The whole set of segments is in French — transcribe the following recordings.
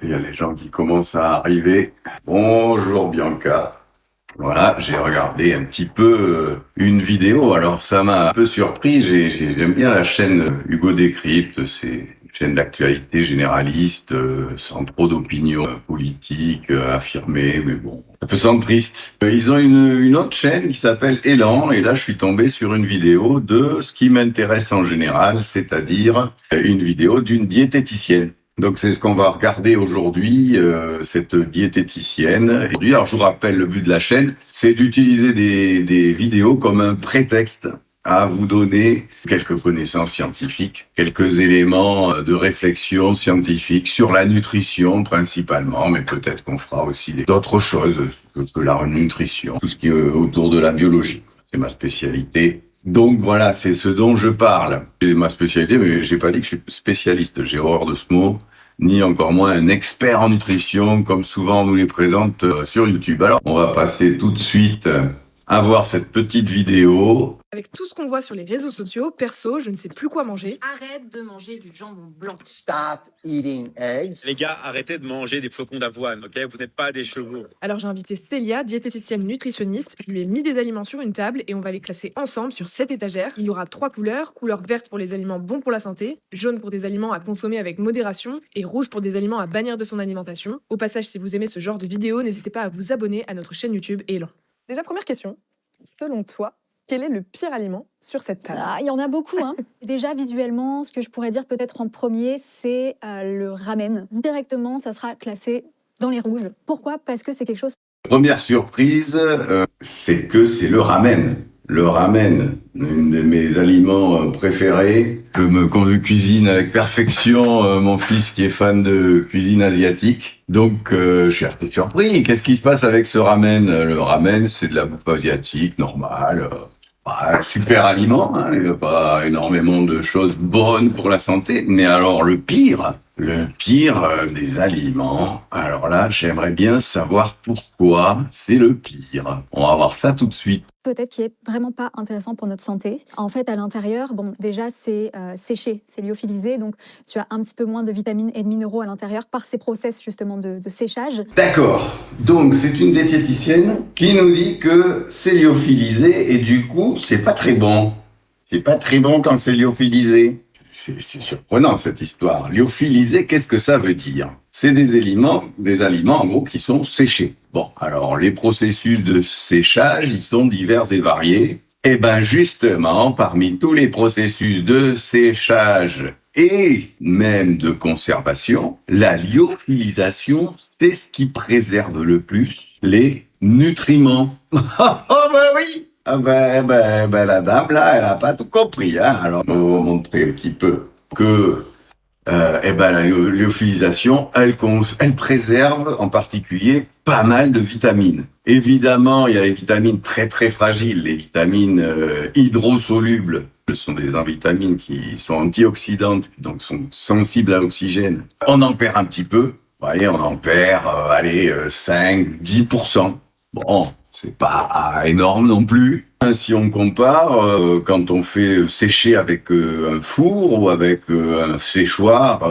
Il y a les gens qui commencent à arriver. Bonjour Bianca. Voilà, j'ai regardé un petit peu une vidéo. Alors ça m'a un peu surpris. J'aime bien la chaîne Hugo Décrypte. C'est une chaîne d'actualité généraliste, sans trop d'opinions politiques affirmées, mais bon, un peu centriste. Ils ont une autre chaîne qui s'appelle Élan, et là je suis tombé sur une vidéo de ce qui m'intéresse en général, c'est-à-dire une vidéo d'une diététicienne. Donc c'est ce qu'on va regarder aujourd'hui, cette diététicienne. Et alors je vous rappelle, le but de la chaîne, c'est d'utiliser des vidéos comme un prétexte à vous donner quelques connaissances scientifiques, quelques éléments de réflexion scientifique sur la nutrition principalement, mais peut-être qu'on fera aussi d'autres choses que la nutrition, tout ce qui est autour de la biologie. C'est ma spécialité. Donc voilà, c'est ce dont je parle. C'est ma spécialité, mais j'ai pas dit que je suis spécialiste. J'ai horreur de ce mot, ni encore moins un expert en nutrition, comme souvent on nous les présente sur YouTube. Alors, on va passer tout de suite à voir cette petite vidéo. Avec tout ce qu'on voit sur les réseaux sociaux, perso, je ne sais plus quoi manger. Arrête de manger du jambon blanc. Stop eating eggs. Les gars, arrêtez de manger des flocons d'avoine, ok? Vous n'êtes pas des chevaux. Alors j'ai invité Célia, diététicienne nutritionniste. Je lui ai mis des aliments sur une table et on va les classer ensemble sur 7 étagères. Il y aura 3 couleurs. Couleur verte pour les aliments bons pour la santé, jaune pour des aliments à consommer avec modération et rouge pour des aliments à bannir de son alimentation. Au passage, si vous aimez ce genre de vidéos, n'hésitez pas à vous abonner à notre chaîne YouTube Élan. Déjà, première question. Selon toi, quel est le pire aliment sur cette table? Il y en a beaucoup. Déjà, visuellement, ce que je pourrais dire peut-être en premier, c'est le ramen. Directement, ça sera classé dans les rouges. Pourquoi? Parce que c'est quelque chose... Première surprise, c'est que c'est le ramen. Le ramen, une de mes aliments préférés, qu'on cuisine avec perfection, mon fils qui est fan de cuisine asiatique. Donc, je suis assez surpris. Qu'est-ce qui se passe avec ce ramen? Le ramen, c'est de la bouffe asiatique, normale. Super aliment, hein. Il n'y a pas énormément de choses bonnes pour la santé. Mais alors, le pire des aliments, alors là, j'aimerais bien savoir pourquoi c'est le pire. On va voir ça tout de suite. Peut-être qui est vraiment pas intéressant pour notre santé. En fait, à l'intérieur, déjà, c'est séché, c'est lyophilisé, donc tu as un petit peu moins de vitamines et de minéraux à l'intérieur par ces process justement de séchage. D'accord. Donc, c'est une diététicienne qui nous dit que c'est lyophilisé et du coup, c'est pas très bon. C'est pas très bon quand c'est lyophilisé. C'est surprenant cette histoire. Lyophilisé, qu'est-ce que ça veut dire? C'est des aliments en gros qui sont séchés. Bon, alors les processus de séchage, ils sont divers et variés. Et ben justement, parmi tous les processus de séchage et même de conservation, la lyophilisation, c'est ce qui préserve le plus les nutriments. Oh ben oui! La dame, là, elle a pas tout compris, hein. Alors, on va vous montrer un petit peu que, la lyophilisation, elle préserve, en particulier, pas mal de vitamines. Évidemment, il y a les vitamines très, très fragiles, les vitamines, hydrosolubles. Ce sont des vitamines qui sont antioxydantes, donc sont sensibles à l'oxygène. On en perd un petit peu. Vous voyez, on en perd, 5, 10%. Bon. C'est pas énorme non plus. Si on compare, quand on fait sécher avec un four ou avec un séchoir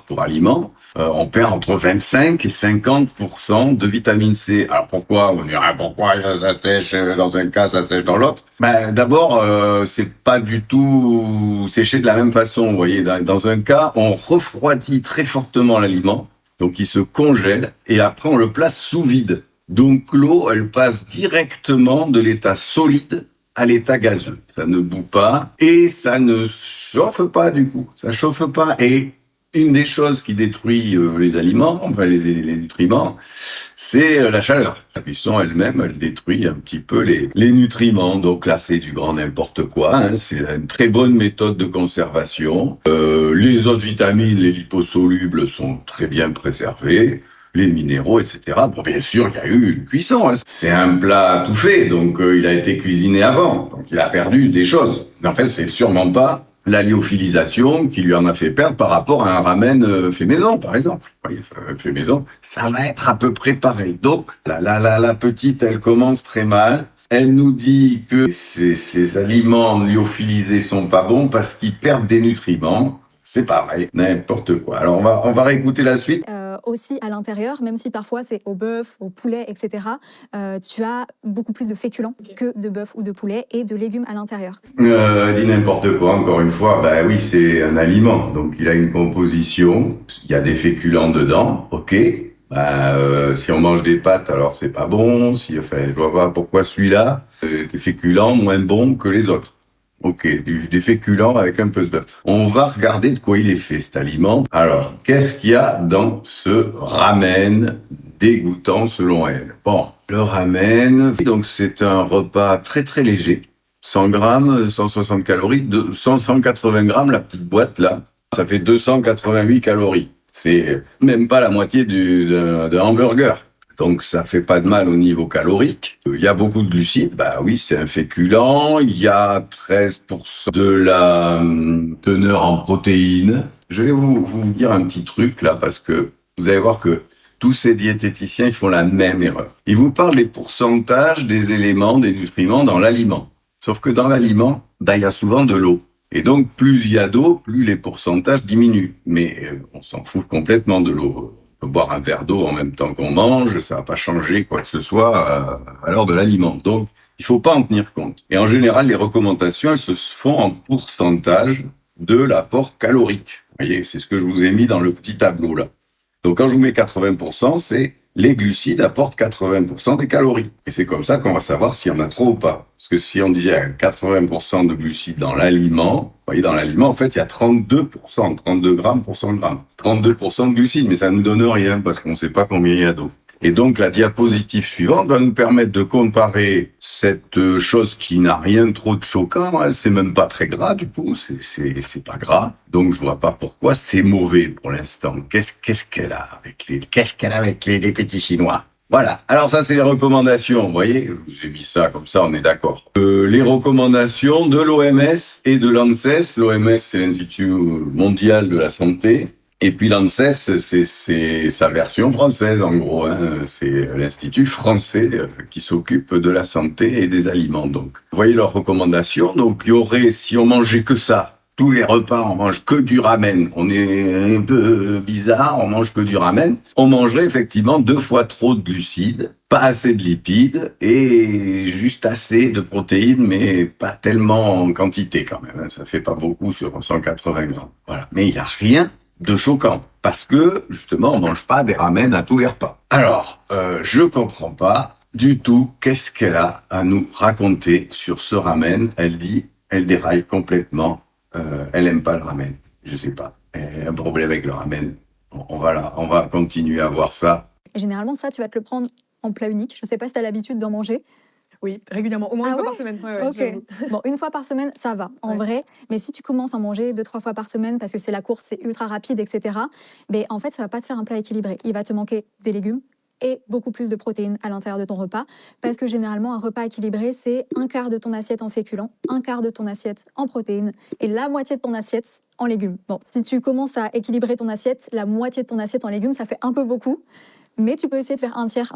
pour aliments, on perd entre 25 et 50% de vitamine C. Alors pourquoi? On dirait pourquoi ça sèche dans un cas, ça sèche dans l'autre? D'abord, c'est pas du tout séché de la même façon. Vous voyez, dans un cas, on refroidit très fortement l'aliment, donc il se congèle, et après on le place sous vide. Donc l'eau, elle passe directement de l'état solide à l'état gazeux. Ça ne bout pas et ça ne chauffe pas du coup. Ça chauffe pas. Et une des choses qui détruit les aliments, les nutriments, c'est la chaleur. La cuisson elle-même, elle détruit un petit peu les nutriments. Donc là, c'est du grand n'importe quoi, hein. C'est une très bonne méthode de conservation. Les autres vitamines, les liposolubles, sont très bien préservées. Les minéraux, etc. Bon, bien sûr, il y a eu une cuisson. Hein. C'est un plat tout fait, donc il a été cuisiné avant. Donc il a perdu des choses. Mais en fait, c'est sûrement pas la lyophilisation qui lui en a fait perdre par rapport à un ramen fait maison, par exemple. Vous voyez, fait maison, ça va être à peu près pareil. Donc, la petite, elle commence très mal. Elle nous dit que ces aliments lyophilisés sont pas bons parce qu'ils perdent des nutriments. C'est pareil, n'importe quoi. Alors, on va réécouter la suite. aussi à l'intérieur, même si parfois c'est au bœuf, au poulet, etc., tu as beaucoup plus de féculents que de bœuf ou de poulet et de légumes à l'intérieur. Dit n'importe quoi, encore une fois. Bah oui, c'est un aliment, donc il a une composition. Il y a des féculents dedans, ok. Si on mange des pâtes, alors c'est pas bon. Je vois pas pourquoi celui-là, des féculents moins bons que les autres. Ok, des féculents avec un peu de bœuf. On va regarder de quoi il est fait, cet aliment. Alors, qu'est-ce qu'il y a dans ce ramen dégoûtant selon elle? Bon, le ramen, donc c'est un repas très très léger. 100 grammes, 160 calories, 180 grammes, la petite boîte là, ça fait 288 calories. C'est même pas la moitié d'un hamburger. Donc ça fait pas de mal au niveau calorique. Il y a beaucoup de glucides, bah oui, c'est un féculent. Il y a 13% de la teneur en protéines. Je vais vous dire un petit truc là, parce que vous allez voir que tous ces diététiciens, ils font la même erreur. Ils vous parlent des pourcentages des éléments, des nutriments dans l'aliment. Sauf que dans l'aliment, il y a souvent de l'eau. Et donc, plus il y a d'eau, plus les pourcentages diminuent. Mais on s'en fout complètement de l'eau. On peut boire un verre d'eau en même temps qu'on mange, ça va pas changer quoi que ce soit à l'heure de l'aliment. Donc, il faut pas en tenir compte. Et en général, les recommandations, elles se font en pourcentage de l'apport calorique. Vous voyez, c'est ce que je vous ai mis dans le petit tableau là. Donc, quand je vous mets 80%, c'est les glucides apportent 80% des calories. Et c'est comme ça qu'on va savoir s'il y en a trop ou pas. Parce que si on disait 80% de glucides dans l'aliment, vous voyez, dans l'aliment, en fait, il y a 32%, 32 grammes pour 100 grammes. 32% de glucides, mais ça ne nous donne rien parce qu'on ne sait pas combien il y a d'eau. Et donc, la diapositive suivante va nous permettre de comparer cette chose qui n'a rien de trop de choquant, hein, c'est même pas très gras du coup, c'est pas gras. Donc, je vois pas pourquoi c'est mauvais pour l'instant. Qu'est-ce qu'elle a avec les petits Chinois? Voilà. Alors ça, c'est les recommandations. Vous voyez, je vous ai mis ça comme ça, on est d'accord. Les recommandations de l'OMS et de l'ANSES. L'OMS, c'est l'Institut mondial de la santé. Et puis l'ANSES, c'est sa version française, en gros. Hein. C'est l'Institut français qui s'occupe de la santé et des aliments. Donc, vous voyez leurs recommandations. Donc, il y aurait, si on mangeait que ça, tous les repas, on mange que du ramen. On est un peu bizarre, on mange que du ramen. On mangerait effectivement 2 fois trop de glucides, pas assez de lipides et juste assez de protéines, mais pas tellement en quantité quand même. Ça fait pas beaucoup sur 180 grammes. Voilà. Mais il n'y a rien de choquant, parce que, justement, on mange pas des ramen à tous les repas. Alors, je comprends pas du tout qu'est-ce qu'elle a à nous raconter sur ce ramen. Elle dit, elle déraille complètement, elle aime pas le ramen. Je sais pas, elle a un problème avec le ramen. On va continuer à voir ça. Généralement, ça, tu vas te le prendre en plat unique. Je sais pas si tu as l'habitude d'en manger. Oui, régulièrement, au moins une fois par semaine. Ouais, Ok. Bon, une fois par semaine, ça va, en vrai. Mais si tu commences à manger 2-3 fois par semaine, parce que c'est la course, c'est ultra rapide, etc., ben, en fait, ça va pas te faire un plat équilibré. Il va te manquer des légumes et beaucoup plus de protéines à l'intérieur de ton repas. Parce que généralement, un repas équilibré, c'est un quart de ton assiette en féculents, un quart de ton assiette en protéines et la moitié de ton assiette en légumes. Bon, si tu commences à équilibrer ton assiette, la moitié de ton assiette en légumes, ça fait un peu beaucoup. Mais tu peux essayer de faire un tiers,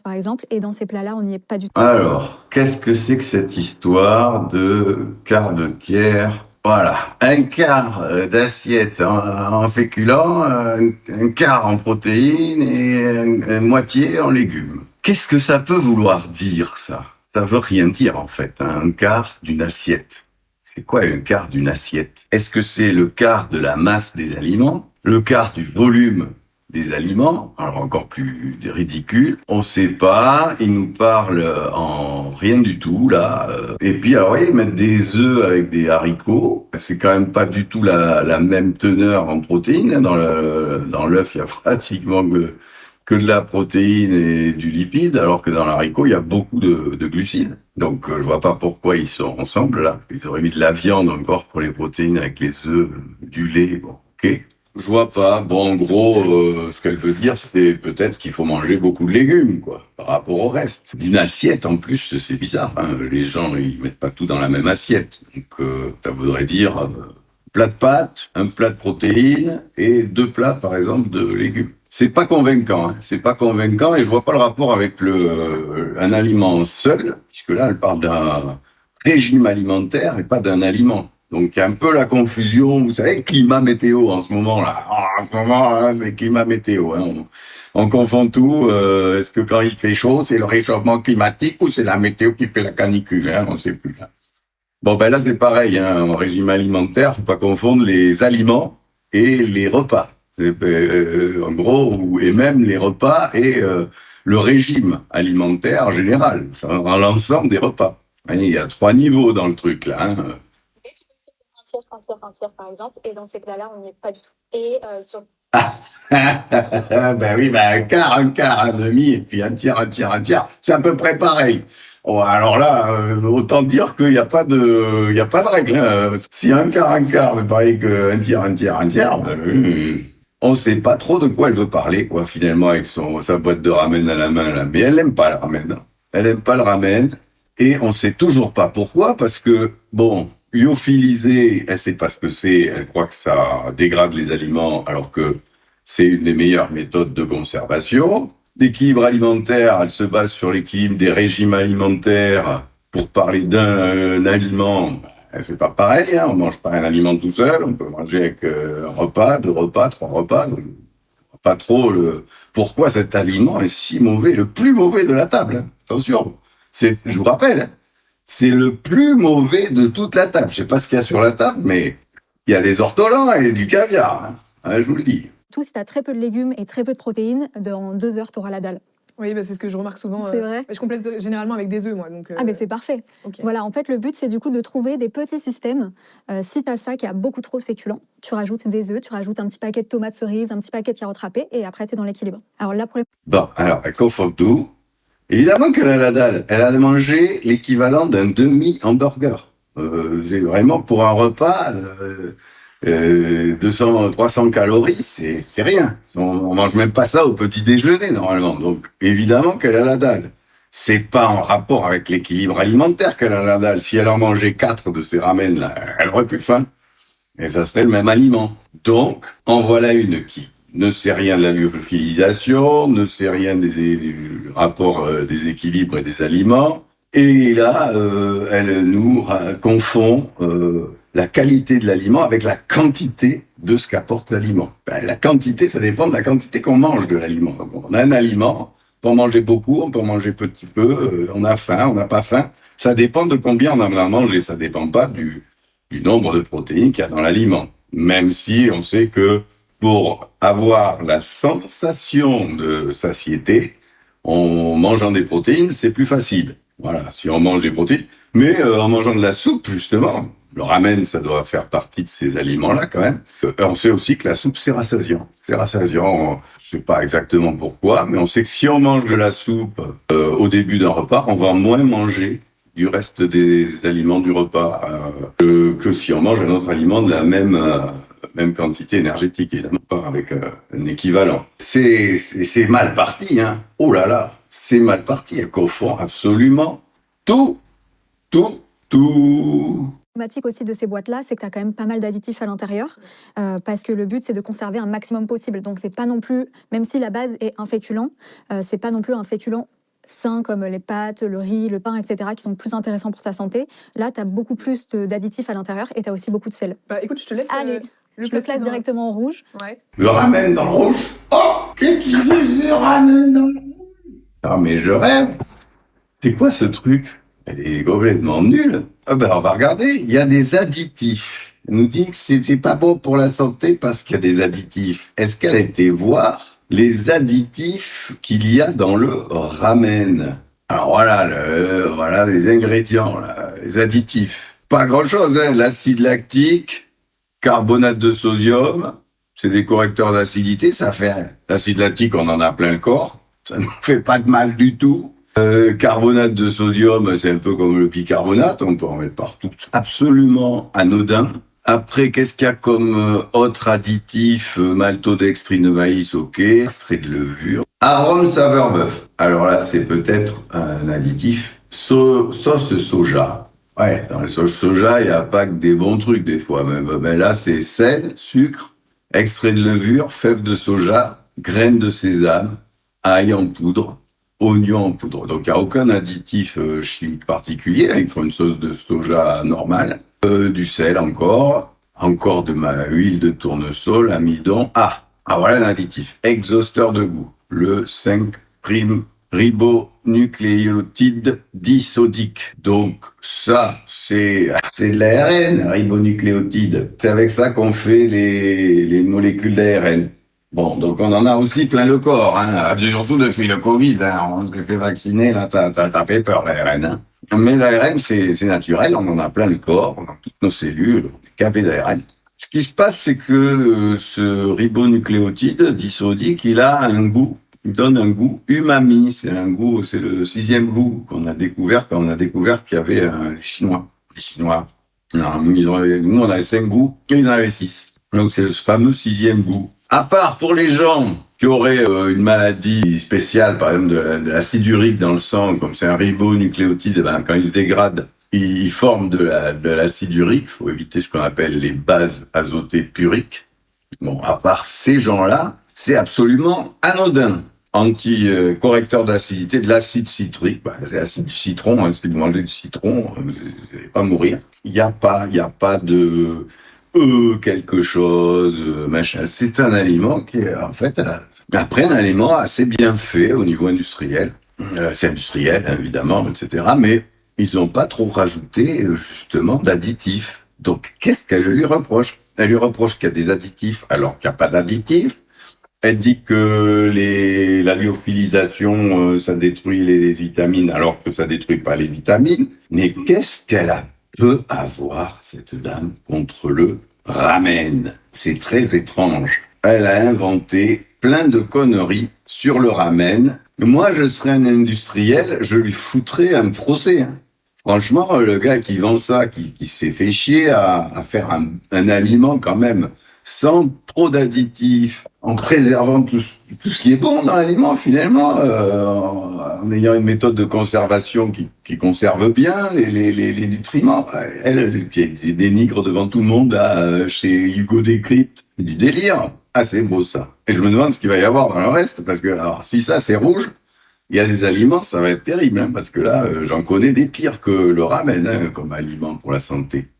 par exemple, et dans ces plats-là, on n'y est pas du tout. Alors, qu'est-ce que c'est que cette histoire de quart de tiers? Voilà, un quart d'assiette en féculents, un quart en protéines et une moitié en légumes. Qu'est-ce que ça peut vouloir dire, ça? Ça veut rien dire, en fait, hein, un quart d'une assiette. C'est quoi un quart d'une assiette? Est-ce que c'est le quart de la masse des aliments? Le quart du volume des aliments, alors encore plus ridicule, on sait pas, ils nous parlent en rien du tout, là. Et puis, alors, vous voyez, mettre des œufs avec des haricots, c'est quand même pas du tout la même teneur en protéines. Dans l'œuf, il y a pratiquement que de la protéine et du lipide, alors que dans l'haricot, il y a beaucoup de glucides. Donc, je vois pas pourquoi ils sont ensemble, là. Ils auraient mis de la viande encore pour les protéines avec les œufs, du lait, bon, ok. Je vois pas. Bon, en gros, ce qu'elle veut dire, c'est peut-être qu'il faut manger beaucoup de légumes, quoi, par rapport au reste. D'une assiette, en plus, c'est bizarre, hein. Les gens, ils mettent pas tout dans la même assiette. Donc, ça voudrait dire plat de pâtes, un plat de protéines et 2 plats, par exemple, de légumes. C'est pas convaincant, hein. C'est pas convaincant et je vois pas le rapport avec un aliment seul, puisque là, elle parle d'un régime alimentaire et pas d'un aliment. Donc, il y a un peu la confusion. Vous savez, climat-météo en ce moment-là. En ce moment, c'est climat-météo. Hein. On confond tout. Est-ce que quand il fait chaud, c'est le réchauffement climatique ou c'est la météo qui fait la canicule, hein? On ne sait plus. Là. Bon, ben là, c'est pareil. Hein. En régime alimentaire, faut pas confondre les aliments et les repas. En gros, et même les repas et le régime alimentaire en général, dans l'ensemble des repas. Il y a 3 niveaux dans le truc, là. Hein. Un tiers, par exemple, et dans ces cas-là, on n'y est pas du tout. Et sur Ben oui, ben un quart, un demi, et puis un tiers, c'est à peu près pareil. Bon, alors là, autant dire qu'il n'y a pas de règle. Hein. Si un quart, c'est pareil qu'un tiers, ben, on sait pas trop de quoi elle veut parler, quoi, finalement, avec sa boîte de ramen à la main, là. Mais elle n'aime pas le ramen. Hein. Elle n'aime pas le ramen, et on sait toujours pas pourquoi, parce que, bon, lyophilisé, elle sait pas ce que c'est, elle croit que ça dégrade les aliments, alors que c'est une des meilleures méthodes de conservation. D'équilibre alimentaire, elle se base sur l'équilibre des régimes alimentaires. Pour parler d'un aliment, c'est pas pareil, hein. On mange pas un aliment tout seul, on peut manger avec un repas, 2 repas, 3 repas. Donc, pas trop pourquoi cet aliment est si mauvais, le plus mauvais de la table. Hein. Attention, je vous rappelle, hein, c'est le plus mauvais de toute la table. Je sais pas ce qu'il y a sur la table, mais il y a des ortolans et du caviar. Hein. Hein, je vous le dis. tout, si tu as très peu de légumes et très peu de protéines, dans 2 heures, tu auras la dalle. Oui, bah, c'est ce que je remarque souvent. C'est vrai. Je complète généralement avec des œufs, moi. Donc, Ah, mais c'est parfait. okay. Voilà, en fait, le but, c'est du coup de trouver des petits systèmes. Si tu as ça qui a beaucoup trop de féculents, tu rajoutes des œufs, tu rajoutes un petit paquet de tomates cerises, un petit paquet de carottes râpées, et après, tu es dans l'équilibre. Alors là, pour les... Bon, alors, elle confond tout. Évidemment qu'elle a la dalle. Elle a mangé l'équivalent d'un demi-hamburger. C'est vraiment, pour un repas, 200, 300 calories, c'est rien. On mange même pas ça au petit déjeuner, normalement. Donc, évidemment qu'elle a la dalle. C'est pas en rapport avec l'équilibre alimentaire qu'elle a la dalle. Si elle en mangeait 4 de ces ramen, là, elle aurait plus faim. Et ça serait le même aliment. Donc, en voilà une qui ne sait rien de la lyophilisation, ne sait rien du rapport des équilibres et des aliments. Et là, elle nous confond la qualité de l'aliment avec la quantité de ce qu'apporte l'aliment. Ben, la quantité, ça dépend de la quantité qu'on mange de l'aliment. Donc, on a un aliment, on peut en manger beaucoup, on peut en manger petit peu, on a faim, on n'a pas faim. Ça dépend de combien on en a mangé, ça dépend pas du nombre de protéines qu'il y a dans l'aliment. Même si on sait que pour avoir la sensation de satiété, en mangeant des protéines, c'est plus facile. Voilà, si on mange des protéines. Mais en mangeant de la soupe, justement, le ramen, ça doit faire partie de ces aliments-là quand même. On sait aussi que la soupe, c'est rassasiant. C'est rassasiant, je sais pas exactement pourquoi, mais on sait que si on mange de la soupe au début d'un repas, on va moins manger du reste des aliments du repas que si on mange un autre aliment de la même quantité énergétique, évidemment, pas avec un équivalent. C'est mal parti, hein. Oh là là, c'est mal parti. Elle confond absolument tout. problématique aussi de ces boîtes-là, c'est que tu as quand même pas mal d'additifs à l'intérieur, parce que le but, c'est de conserver un maximum possible. Donc, c'est pas non plus, même si la base est un féculent, c'est pas non plus un féculent sains comme les pâtes, le riz, le pain, etc., qui sont plus intéressants pour ta santé. Là, tu as beaucoup plus d'additifs à l'intérieur et tu as aussi beaucoup de sel. Bah, écoute, je te laisse. Allez, je le place directement en rouge. Ouais. Le ramen dans le rouge. Oh, qu'est-ce qu'il dit ce ramen dans le rouge? Ah, mais je rêve. C'est quoi ce truc? Elle est complètement nulle. Ah ben, on va regarder. Il y a des additifs. Elle nous dit que c'est pas bon pour la santé parce qu'il y a des additifs. Est-ce qu'elle a été voir les additifs qu'il y a dans le ramen? Alors voilà les ingrédients, là, les additifs. Pas grand-chose, hein. L'acide lactique, carbonate de sodium, c'est des correcteurs d'acidité. Ça fait l'acide lactique, on en a plein le corps. Ça ne nous fait pas de mal du tout. Carbonate de sodium, c'est un peu comme le bicarbonate, on peut en mettre partout. Absolument anodin. Après, qu'est-ce qu'il y a comme autre additif? Maltodextrine de maïs, ok. Extrait de levure. Arôme saveur bœuf. Alors là, c'est peut-être un additif. Sauce soja. Ouais, dans les sauces soja, il n'y a pas que des bons trucs des fois. Mais là, c'est sel, sucre, extrait de levure, fèves de soja, graines de sésame, ail en poudre, oignon en poudre. Donc, il n'y a aucun additif chimique particulier. Ils font une sauce de soja normale. du sel encore de ma huile de tournesol, amidon. Voilà un additif. Exhausteur de goût. Le 5' ribonucléotide disodique. Donc ça, c'est de l'ARN, ribonucléotide. C'est avec ça qu'on fait les molécules d'ARN. Bon, donc on en a aussi plein le corps, hein. Surtout depuis le Covid, hein. On se fait vacciner, là, t'as fait peur, l'ARN, hein. Mais l'ARN, c'est naturel, on en a plein le corps, dans toutes nos cellules, on est gavé d'ARN. Ce qui se passe, c'est que ce ribonucléotide disodique, il a un goût, il donne un goût umami. C'est le 6e goût qu'on a découvert quand on a découvert qu'il y avait les Chinois. Non, nous, on avait 5 goûts, et ils en avaient 6. Donc c'est ce fameux 6e goût. À part pour les gens qui auraient une maladie spéciale, par exemple de l'acide urique dans le sang, comme c'est un ribonucléotide, quand il se dégrade, il forme de l'acide urique. Il faut éviter ce qu'on appelle les bases azotées puriques. Bon, à part ces gens-là, c'est absolument anodin. Anti-correcteur d'acidité, de l'acide citrique, c'est l'acide du citron, hein, si vous mangez du citron, vous n'allez pas mourir. Il n'y a pas de quelque chose, machin. C'est un aliment qui est, en fait, après un aliment assez bien fait au niveau industriel. C'est industriel, évidemment, etc. Mais ils n'ont pas trop rajouté, justement, d'additifs. Donc, qu'est-ce qu'elle lui reproche? Elle lui reproche qu'il y a des additifs alors qu'il n'y a pas d'additifs. Elle dit que la lyophilisation, ça détruit les vitamines alors que ça détruit pas les vitamines. Mais qu'est-ce qu'elle peut avoir, cette dame, contre le ramen? C'est très étrange. Elle a inventé plein de conneries sur le ramen. Moi, je serais un industriel, je lui foutrais un procès, hein. Franchement, le gars qui vend ça, qui s'est fait chier à faire un aliment quand même sans trop d'additifs, en préservant tout ce qui est bon dans l'aliment finalement, en ayant une méthode de conservation qui conserve bien les nutriments. Elle dénigre devant tout le monde là, chez Hugo Décrypte. Du délire. Ah, c'est beau ça. Et je me demande ce qu'il va y avoir dans le reste, parce que alors si ça c'est rouge, il y a des aliments, ça va être terrible, hein, parce que là, j'en connais des pires que le ramen, hein, comme aliment pour la santé.